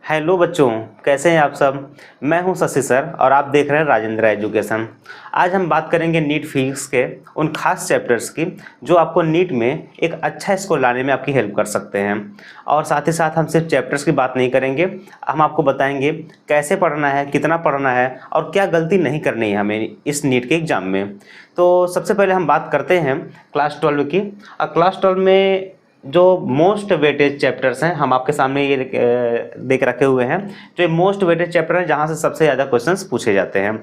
Hello बच्चों, कैसे हैं आप सब। मैं हूं शशि सर और आप देख रहे हैं राजेंद्र एजुकेशन। आज हम बात करेंगे नीट फिजिक्स के उन खास चैप्टर्स की जो आपको नीट में एक अच्छा स्कोर लाने में आपकी हेल्प कर सकते हैं। और साथ ही साथ हम सिर्फ चैप्टर्स की बात नहीं करेंगे, हम आपको बताएंगे कैसे पढ़ना है, कितना पढ़ना है और क्या गलती नहीं करनी है हमें इस नीट के एग्ज़ाम में। तो सबसे पहले हम बात करते हैं क्लास 12 की। और क्लास 12 में जो मोस्ट वेटेज चैप्टर्स हैं हम आपके सामने ये देख रखे हुए हैं। जो ये मोस्ट वेटेज चैप्टर है जहाँ से सबसे ज़्यादा क्वेश्चंस पूछे जाते हैं।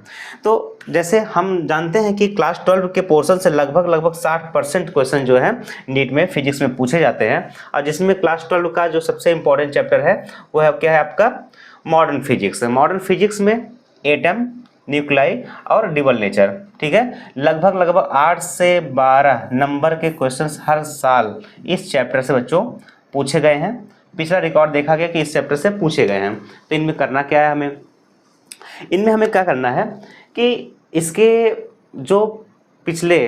तो जैसे हम जानते हैं कि क्लास 12 के पोर्शन से लगभग 60% क्वेश्चन जो है नीट में फिजिक्स में पूछे जाते हैं। और जिसमें क्लास 12 का जो सबसे इम्पोर्टेंट चैप्टर है वो है क्या है आपका मॉडर्न फिजिक्स। मॉडर्न फिजिक्स में एटम, न्यूक्लाई और डिबल नेचर, ठीक है। लगभग 8 से 12 नंबर के क्वेश्चंस हर साल इस चैप्टर से बच्चों पूछे गए हैं। पिछला रिकॉर्ड देखा गया कि इस चैप्टर से पूछे गए हैं। तो इनमें करना क्या है, इनमें हमें क्या करना है कि इसके जो पिछले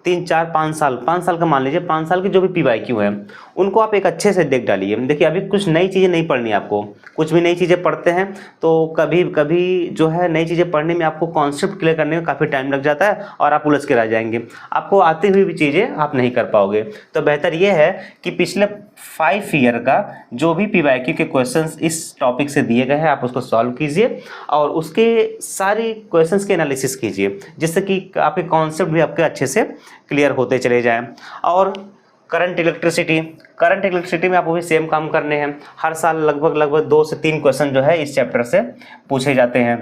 3 4 5 साल का मान लीजिए 5 साल की जो भी PYQ है उनको आप एक अच्छे से देख डालिए। देखिए अभी कुछ नई चीज़ें नहीं पढ़नी है आपको। कुछ भी नई चीज़ें पढ़ते हैं तो कभी कभी जो है नई चीज़ें पढ़ने में आपको कॉन्सेप्ट क्लियर करने में काफ़ी टाइम लग जाता है और आप उलझ के रह जाएंगे। आपको आती हुई भी चीज़ें आप नहीं कर पाओगे। तो बेहतर ये है कि पिछले 5 ईयर का जो भी PYQ के क्वेश्चंस इस टॉपिक से दिए गए हैं आप उसको सॉल्व कीजिए और उसके सारी क्वेश्चंस के एनालिसिस कीजिए, जिससे कि आपके कॉन्सेप्ट भी आपके अच्छे से क्लियर होते चले जाएं। और करंट इलेक्ट्रिसिटी में आपको भी सेम काम करने हैं। हर साल लगभग 2 से 3 क्वेश्चन जो है इस चैप्टर से पूछे जाते हैं।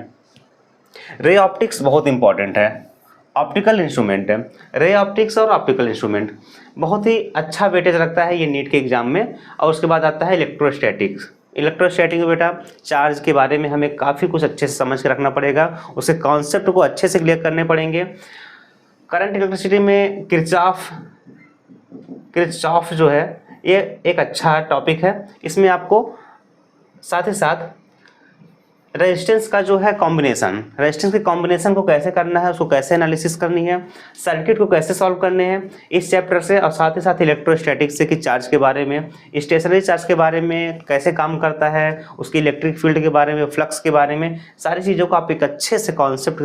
रे ऑप्टिक्स बहुत इंपॉर्टेंट है, ऑप्टिकल इंस्ट्रूमेंट है। रे ऑप्टिक्स और ऑप्टिकल इंस्ट्रूमेंट बहुत ही अच्छा वेटेज रखता है ये नीट के एग्जाम में। और उसके बाद आता है इलेक्ट्रोस्टैटिक में बेटा चार्ज के बारे में हमें काफ़ी कुछ अच्छे से समझ के रखना पड़ेगा, उसके कॉन्सेप्ट को अच्छे से क्लियर करने पड़ेंगे। करंट इलेक्ट्रिसिटी में किरचॉफ जो है ये एक अच्छा टॉपिक है। इसमें आपको साथ ही साथ रेजिस्टेंस का जो है रेजिस्टेंस के कॉम्बिनेशन को कैसे करना है, उसको कैसे एनालिसिस करनी है, सर्किट को कैसे सॉल्व करने हैं इस चैप्टर से। और साथ ही साथ इलेक्ट्रोस्टैटिक्स से कि चार्ज के बारे में, स्टेशनरी चार्ज के बारे में कैसे काम करता है, उसकी इलेक्ट्रिक फील्ड के बारे में, फ्लक्स के बारे में, सारी चीज़ों को आप एक अच्छे से कॉन्सेप्ट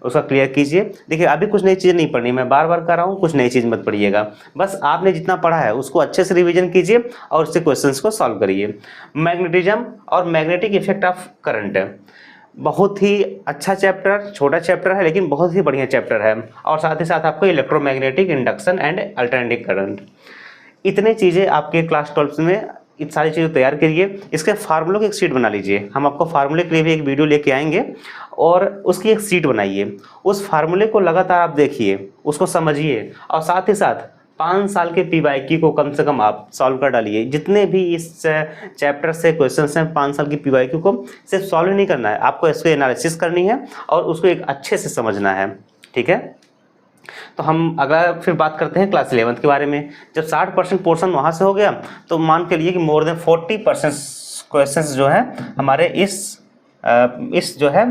उसका क्लियर कीजिए। देखिए अभी कुछ नई चीज़ें नहीं पढ़नी, मैं बार बार कर रहा हूँ, कुछ नई चीज़ मत पढ़िएगा। बस आपने जितना पढ़ा है उसको अच्छे से रिविजन कीजिए और उससे क्वेश्चन को सॉल्व करिए। मैग्नेटिज्म और मैग्नेटिक इफेक्ट ऑफ करंट बहुत ही अच्छा चैप्टर, छोटा चैप्टर है लेकिन बहुत ही बढ़िया चैप्टर है। और साथ ही साथ आपको electromagnetic induction and alternating current, इतने चीज़ें आपके क्लास 12 में इन सारी चीज़ें तैयार करिए। इसके फार्मूलों की एक शीट बना लीजिए, हम आपको फार्मूले के लिए भी एक वीडियो लेके आएंगे और उसकी एक शीट बनाइए। उस फार्मूले को लगातार आप देखिए, उसको समझिए और साथ ही साथ 5 साल के PYQ को कम से कम आप सॉल्व कर डालिए। जितने भी इस चैप्टर से क्वेश्चंस हैं 5 साल की PYQ को सिर्फ सॉल्व नहीं करना है, आपको इसको एनालिसिस करनी है और उसको एक अच्छे से समझना है, ठीक है। तो हम अगला फिर बात करते हैं क्लास 11 के बारे में। जब 60% पोर्शन वहाँ से हो गया तो मान के लिए कि मोर देन 40% क्वेश्चंस जो है हमारे इस जो है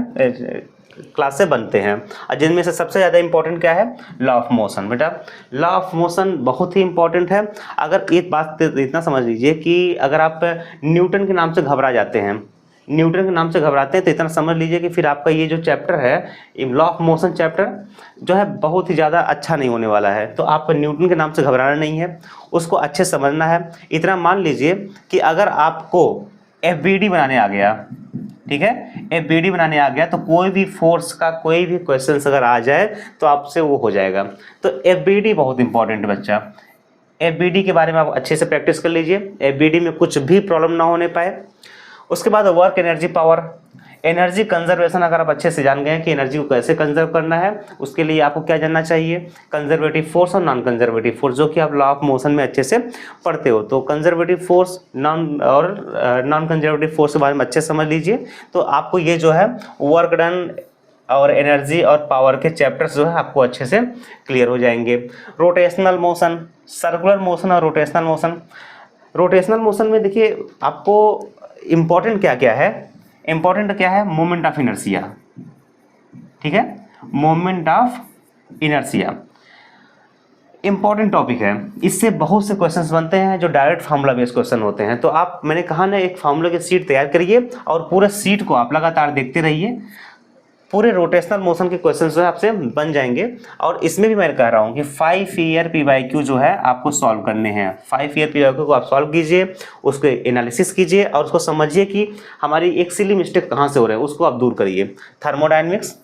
क्लास से बनते हैं। और जिनमें से सबसे ज़्यादा इंपॉर्टेंट क्या है, लॉ ऑफ मोशन। बेटा लॉ ऑफ मोशन बहुत ही इंपॉर्टेंट है। अगर एक बात इतना समझ लीजिए कि अगर आप न्यूटन के नाम से घबराते हैं तो इतना समझ लीजिए कि फिर आपका ये जो चैप्टर है लॉ ऑफ मोशन चैप्टर जो है बहुत ही ज़्यादा अच्छा नहीं होने वाला है। तो आपको न्यूटन के नाम से घबराना नहीं है, उसको अच्छे समझना है। इतना मान लीजिए कि अगर आपको FBD बनाने आ गया, ठीक है, FBD बनाने आ गया तो कोई भी फोर्स का कोई भी क्वेश्चन अगर आ जाए तो आपसे वो हो जाएगा। तो FBD बहुत इंपॉर्टेंट है बच्चा। FBD के बारे में आप अच्छे से प्रैक्टिस कर लीजिए, FBD में कुछ भी प्रॉब्लम ना होने पाए। उसके बाद work energy power, energy conservation अगर आप अच्छे से जान गए कि एनर्जी को कैसे कंजर्व करना है, उसके लिए आपको क्या जानना चाहिए, कंजर्वेटिव फोर्स और नॉन कंजर्वेटिव फोर्स, जो कि आप लॉ ऑफ मोशन में अच्छे से पढ़ते हो। तो conservative force non conservative force के बारे में अच्छे से समझ लीजिए। तो आपको ये जो है वर्क डन और एनर्जी और पावर के चैप्टर्स जो है आपको अच्छे से क्लियर हो जाएंगे। रोटेशनल मोशन, सर्कुलर मोशन और रोटेशनल मोशन में देखिए आपको इम्पोर्टेंट क्या है, मोमेंट ऑफ इनर्शिया, ठीक है, moment of inertia. Important topic है, इससे बहुत से क्वेश्चंस बनते हैं जो डायरेक्ट फार्मूला बेस्ड क्वेश्चन होते हैं। तो आप, मैंने कहा ना, एक फार्मूला की शीट तैयार करिए और पूरा शीट को आप लगातार देखते रहिए, पूरे रोटेशनल मोशन के क्वेश्चन जो है आपसे बन जाएंगे। और इसमें भी मैं कह रहा हूँ कि 5 ईयर PYQ जो है आपको सॉल्व करने हैं। 5 ईयर PYQ को आप सॉल्व कीजिए, उसको एनालिसिस कीजिए और उसको समझिए कि हमारी एक सिली मिस्टेक कहाँ से हो रहा है, उसको आप दूर करिए। थर्मोडायनेमिक्स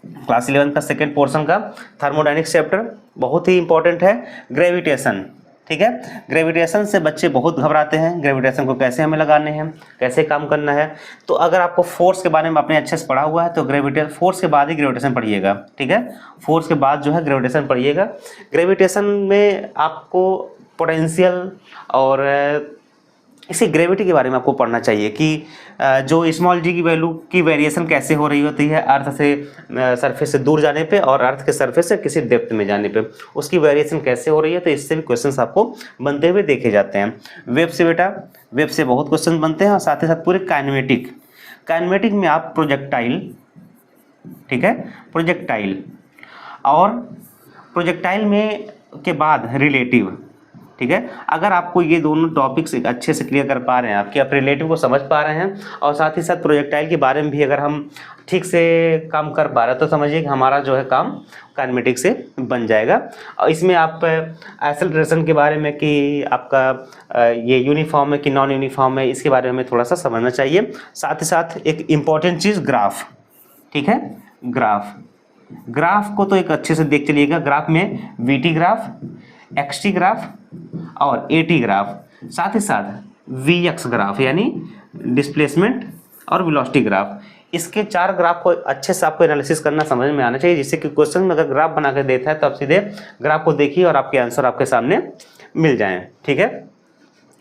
क्लास 11 का सेकेंड पोर्शन का थर्मोडायनेमिक्स चैप्टर बहुत ही इंपॉर्टेंट है। ग्रेविटेशन, ठीक है, ग्रेविटेशन से बच्चे बहुत घबराते हैं, ग्रेविटेशन को कैसे हमें लगाने हैं, कैसे काम करना है। तो अगर आपको फोर्स के बारे में आपने अच्छे से पढ़ा हुआ है तो फोर्स के बाद ही ग्रेविटेशन पढ़िएगा, ठीक है, फोर्स के बाद जो है ग्रेविटेशन पढ़िएगा। ग्रेविटेशन में आपको पोटेंशियल और इसी ग्रेविटी के बारे में आपको पढ़ना चाहिए कि जो स्मॉल जी की वैल्यू की वेरिएशन कैसे हो रही होती है अर्थ से सरफेस से दूर जाने पे और अर्थ के सरफेस से किसी डेप्थ में जाने पे, उसकी वेरिएशन कैसे हो रही है। तो इससे भी क्वेश्चंस आपको बनते हुए देखे जाते हैं। वेब से बेटा, वेब से बहुत क्वेश्चन बनते हैं और साथ ही साथ पूरे काइनेमेटिक में आप प्रोजेक्टाइल, ठीक है, प्रोजेक्टाइल और प्रोजेक्टाइल में के बाद रिलेटिव, ठीक है। अगर आपको ये दोनों टॉपिक्स अच्छे से क्लियर कर पा रहे हैं, आपके आप रिलेटिव को समझ पा रहे हैं और साथ ही साथ प्रोजेक्टाइल के बारे में भी अगर हम ठीक से काम कर पा रहे हैं तो समझिए कि हमारा जो है काम काइनेमेटिक से बन जाएगा। और इसमें आप एक्सेलरेशन के बारे में कि आपका ये यूनिफॉर्म है कि नॉन यूनिफॉर्म है, इसके बारे में थोड़ा सा समझना चाहिए। साथ ही साथ एक इम्पॉर्टेंट चीज़ ग्राफ, ठीक है, ग्राफ को तो एक अच्छे से देख चलिएगा। ग्राफ में VT ग्राफ, XT ग्राफ और AT ग्राफ, साथ ही साथ VX ग्राफ यानी डिस्प्लेसमेंट और वेलोसिटी ग्राफ, इसके 4 ग्राफ को अच्छे से आपको एनालिसिस करना समझ में आना चाहिए, जिससे कि क्वेश्चन में अगर ग्राफ बना कर देता है तो आप सीधे ग्राफ को देखिए और आपके आंसर आपके सामने मिल जाएं, ठीक है।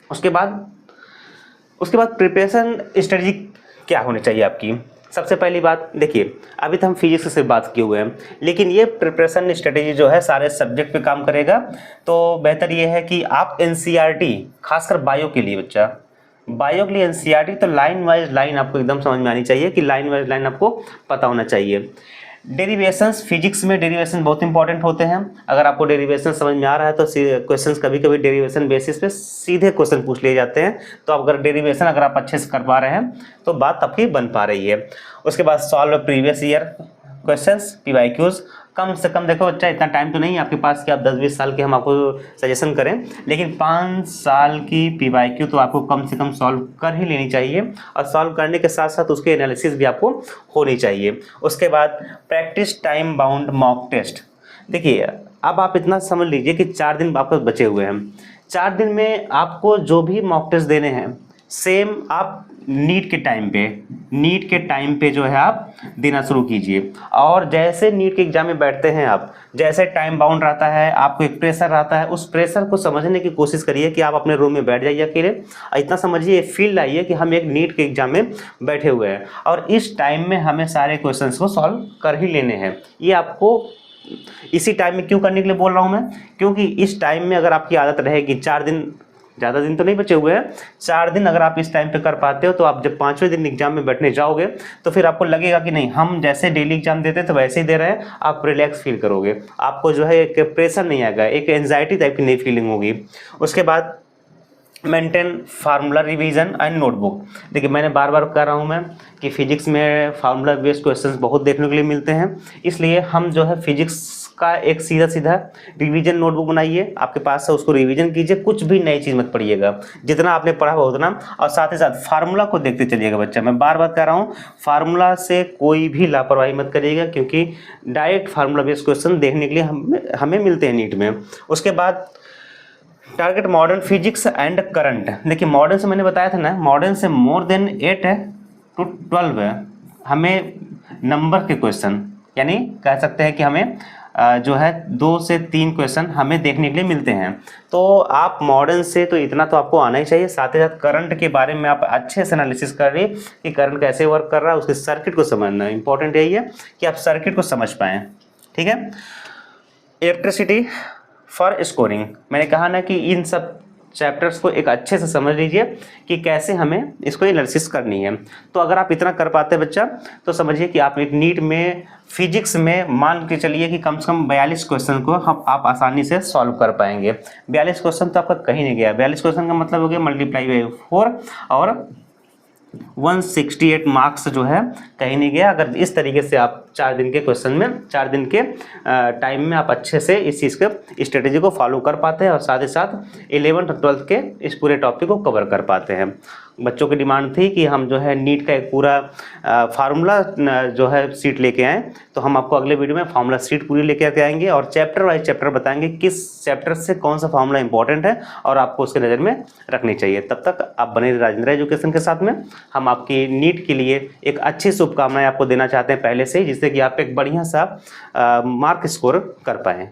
उसके बाद प्रिपरेशन स्ट्रेटजी क्या होनी चाहिए आपकी। सबसे पहली बात देखिए, अभी तो हम फिजिक्स से सिर्फ बात किए हुए हैं, लेकिन ये प्रिपरेशन स्ट्रेटेजी जो है सारे सब्जेक्ट पे काम करेगा। तो बेहतर ये है कि आप NCERT, खासकर बायो के लिए बच्चा, बायो के लिए NCERT तो लाइन वाइज लाइन आपको एकदम समझ में आनी चाहिए कि लाइन वाइज लाइन आपको पता होना चाहिए। डेरिवेशंस, फिजिक्स में डेरिवेशन बहुत इंपॉर्टेंट होते हैं। अगर आपको डेरिवेशन समझ में आ रहा है तो क्वेश्चंस कभी कभी डेरिवेशन बेसिस पे सीधे क्वेश्चन पूछ लिए जाते हैं। तो अगर डेरिवेशन अगर आप अच्छे से कर पा रहे हैं तो बात आपकी बन पा रही है। उसके बाद solve previous year questions, PYQs। कम से कम देखो बच्चा, इतना टाइम तो नहीं है आपके पास कि आप 10-20 साल के हम आपको सजेशन करें, लेकिन 5 साल की PYQ तो आपको कम से कम सॉल्व कर ही लेनी चाहिए और सॉल्व करने के साथ साथ उसके एनालिसिस भी आपको होनी चाहिए। उसके बाद practice time bound mock test. देखिए, अब आप इतना समझ लीजिए कि 4 दिन आपके बचे हुए हैं। 4 दिन में आपको जो भी मॉक टेस्ट देने हैं सेम आप नीट के टाइम पे जो है आप देना शुरू कीजिए। और जैसे नीट के एग्जाम में बैठते हैं आप, जैसे टाइम बाउंड रहता है, आपको एक प्रेशर रहता है, उस प्रेशर को समझने की कोशिश करिए कि आप अपने रूम में बैठ जाइए अकेले, इतना समझिए, फील लाइए कि हम एक नीट के एग्जाम में बैठे हुए हैं और इस टाइम में हमें सारे क्वेश्चंस को सॉल्व कर ही लेने हैं। ये आपको इसी टाइम में क्यों करने के लिए बोल रहा हूँ मैं, क्योंकि इस टाइम में अगर आपकी आदत रहेगी, 4 दिन, ज़्यादा दिन तो नहीं बचे हुए हैं, 4 दिन अगर आप इस टाइम पे कर पाते हो तो आप जब 5वें दिन एग्जाम में बैठने जाओगे तो फिर आपको लगेगा कि नहीं, हम जैसे डेली एग्जाम देते हैं तो वैसे ही दे रहे हैं। आप रिलैक्स फील करोगे, आपको जो है एक प्रेशर नहीं आएगा, एक एंजाइटी टाइप की नई फीलिंग होगी। उसके बाद maintain formula revision and notebook. देखिए, मैंने बार बार कह रहा हूँ मैं कि फिजिक्स में फार्मूला बेस्ड क्वेश्चंस बहुत देखने के लिए मिलते हैं, इसलिए हम जो है फिजिक्स का एक सीधा रिवीजन नोटबुक बनाइए, आपके पास है, उसको रिवीजन कीजिए, कुछ भी नई चीज़ मत पढ़िएगा, जितना आपने पढ़ा हो उतना। और साथ ही साथ फार्मूला को देखते चलिएगा बच्चा, मैं बार बार कह रहा हूँ, फार्मूला से कोई भी लापरवाही मत करिएगा, क्योंकि डायरेक्ट फार्मूला बेस्ड क्वेश्चन देखने के लिए हमें मिलते हैं नीट में। उसके बाद target modern physics and current. देखिए, मॉडर्न से मैंने बताया था ना, मॉडर्न से मोर देन 8 to 12 है, हमें नंबर के क्वेश्चन, यानी कह सकते हैं कि हमें जो है 2 से 3 क्वेश्चन हमें देखने के लिए मिलते हैं। तो आप मॉडर्न से तो इतना तो आपको आना ही चाहिए, साथ ही साथ करंट के बारे में आप अच्छे से एनालिसिस कर रही कि करंट कैसे वर्क कर रहा है, उसके सर्किट को समझना इंपॉर्टेंट यही है कि आप सर्किट को समझ पाएँ, ठीक है। इलेक्ट्रिसिटी फॉर स्कोरिंग, मैंने कहा ना कि इन सब चैप्टर्स को एक अच्छे से समझ लीजिए कि कैसे हमें इसको एनालिसिस करनी है। तो अगर आप इतना कर पाते हैं बच्चा, तो समझिए कि आप एक नीट में फिजिक्स में मान के चलिए कि कम से कम 42 क्वेश्चन को आप आसानी से सॉल्व कर पाएंगे। 42 क्वेश्चन तो आपका कहीं नहीं गया। 42 क्वेश्चन का मतलब हो गया मल्टीप्लाई बाई 4 और 168 मार्क्स जो है कहीं नहीं गया। अगर इस तरीके से आप 4 दिन के क्वेश्चन में 4 दिन के टाइम में आप अच्छे से इस चीज़ के स्ट्रेटेजी को फॉलो कर पाते हैं और साथ ही साथ 11th और 12th के इस पूरे टॉपिक को कवर कर पाते हैं। बच्चों की डिमांड थी कि हम जो है नीट का एक पूरा फार्मूला जो है सीट लेके आएँ, तो हम आपको अगले वीडियो में फार्मूला सीट पूरी लेके आके आएंगे और चैप्टर वाइज चैप्टर बताएंगे किस चैप्टर से कौन सा फार्मूला इंपॉर्टेंट है और आपको उसके नज़र में रखनी चाहिए। तब तक आप बने रहिए राजेंद्र एजुकेशन के साथ में। हम आपकी नीट के लिए एक अच्छी शुभकामनाएं आपको देना चाहते हैं पहले से ही, जिससे कि आप एक बढ़िया सा मार्क स्कोर कर पाएँ।